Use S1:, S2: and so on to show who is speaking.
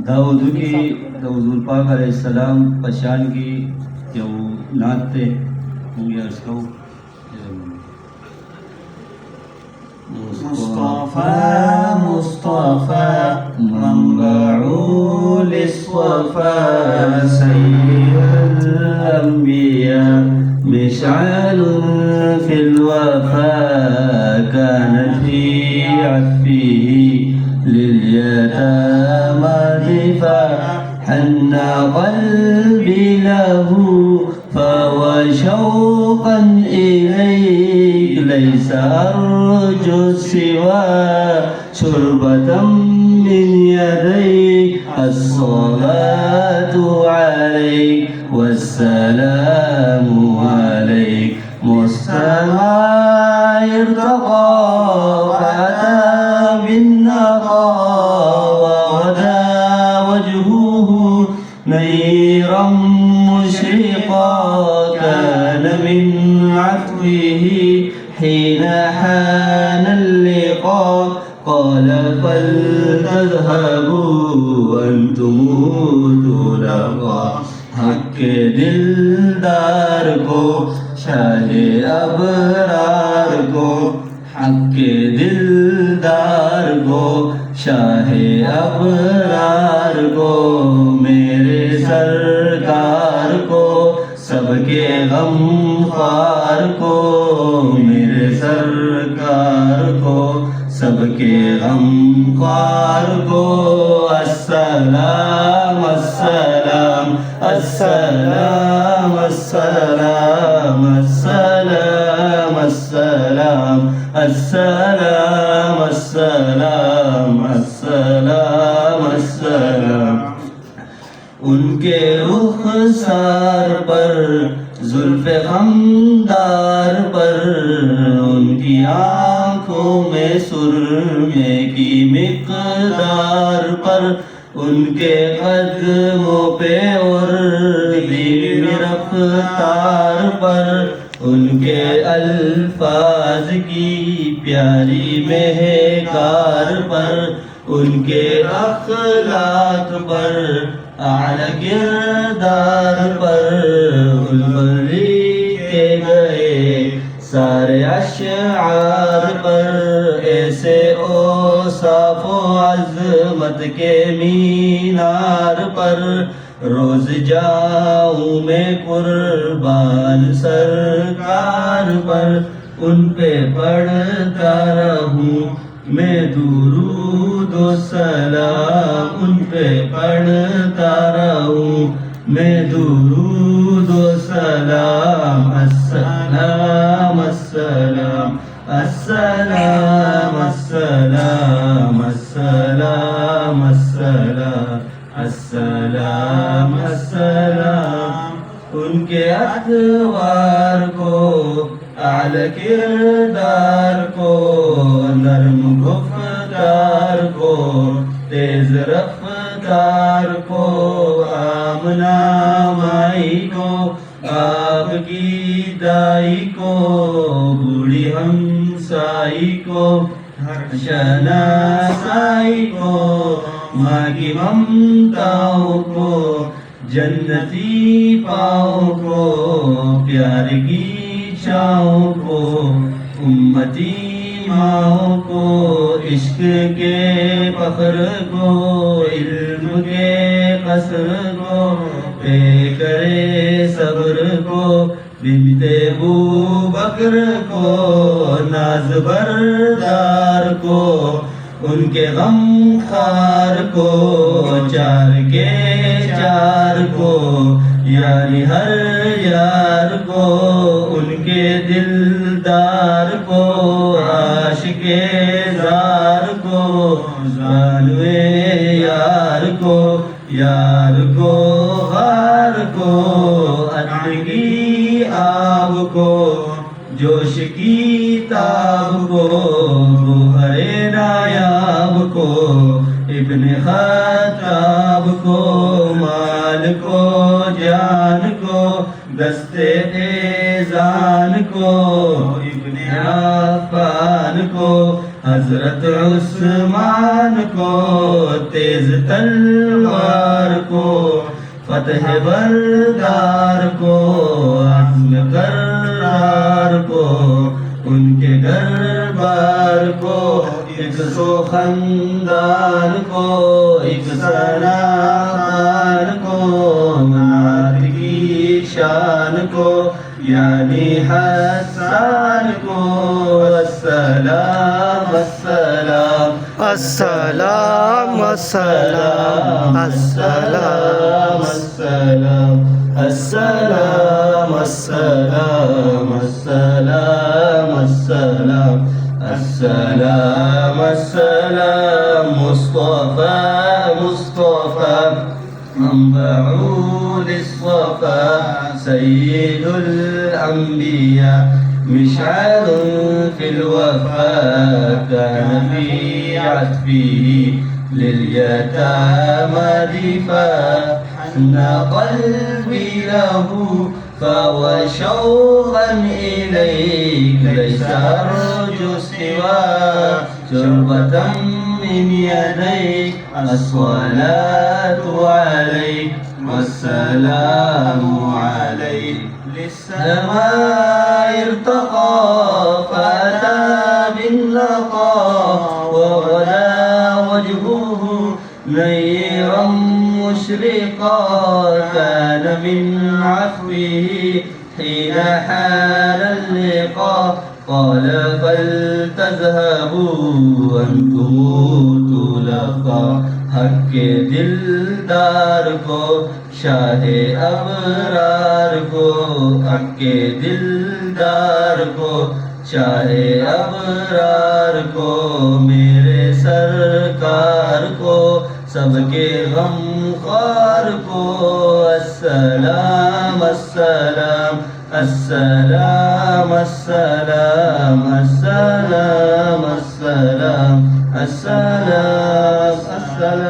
S1: داود کی حضور پاک علیہ السلام پشان کی جو نعت تے ہوں اس کو
S2: مصطفى مصطفى منبع للصفا سيد الأنبياء مشعل في الوفا كان في عفه لليتامى دفاع حن قلبي له فهو شوقا إليك ليس أرجو سوى شربة من يديك الصلاة عليك والسلام عليك مستمع ارتقى فأتى بالنقى وغدا وجهه نيرا مشرقا كان من عفوه حين حان اللقاء قال فلتذهبوا وانتم طلقاء حق دلدار کو شاہ ابرار کو حق دلدار کو شاہ ابرار کو میرے سرکار کو سب کے غم خوار کو میرے سرکار کو سب کے غم خوار کو السلام السلام السلام السلام السلام السلام السلام السلام السلام السلام ان کے رخسار پر زلف غمدار پر ان کی آنکھوں میں سرمے کی مقدار پر ان کے قدموں پہ اور دھیمی رفتار پر ان کے الفاظ کی پیاری مہکار پر ان کے اخلاق پر اعلی کردار پر ان پر لکھے گئے سارے اشعار پر ایسے اوصاف و عظمت کے مینار پر روز جاؤں میں قربان سرکار پر ان پہ پڑھتا رہوں میں درود و سلام ان پہ پڑھتا رہوں میں درود و سلام السلام السلام السلام السلام السلام السلام السلام السلام ان کے اطوار کو اعلی کردار کو نرم گفتار کو تیز رفتار کو آمنہ مائی کو آپ کی دائی کو بوڑھی ہمسائی کو شناسائی کو ماں کی ممتاؤں کو جنتی پاؤں کو پیار کی چاؤں کو امتی ماؤں کو عشق کے فخر کو علم کے قصر کو پے کرے صبر کو بنت ابو بکر کو ناز بردار کو ان کے غم خار کو چار کے چار کو یعنی ہر یار کو ان کے دلدار کو عاشق زار کو زانوے یار کو غار کو عطر کی آب کو جوش کی تاب کو گوہر نایاب کو ابن خطاب کو مال کو جان کو دستے ایزان کو ابن عفان کو حضرت حضرت عثمان کو تیز تلوار کو فتح بردار کو عزم کرار کو ان کے گھر بار کو ایک سو خاندان کو ایک سلام کو منات کی شان کو یعنی حسان کو السلام السلام
S3: السلام السلام السلام
S2: السلام السلام السلام السلام السلام السلام السلام مصطفى مصطفى منبع للصفا سيد الأنبياء مشعل في الوفاء كان في عطفه لليتامى دفاع حن قلبي له فهو شوقا إليك ليس أرجو سوى شربة من يديك الصلاة عليك والسلام عليك للسماء ارتقى فأتى بالنقى وغدا وجهه نيرا مشرقا كان من عفوه حين حان اللقاء قال فلتذهبوا أنتم تلقى حق دلدار کو شاہ ابرار کو حق دلدار کو شاہ ابرار کو میرے سرکار کو سب کے غمخوار کو السلام السلام السلام السلام السلام السلام السلام السلام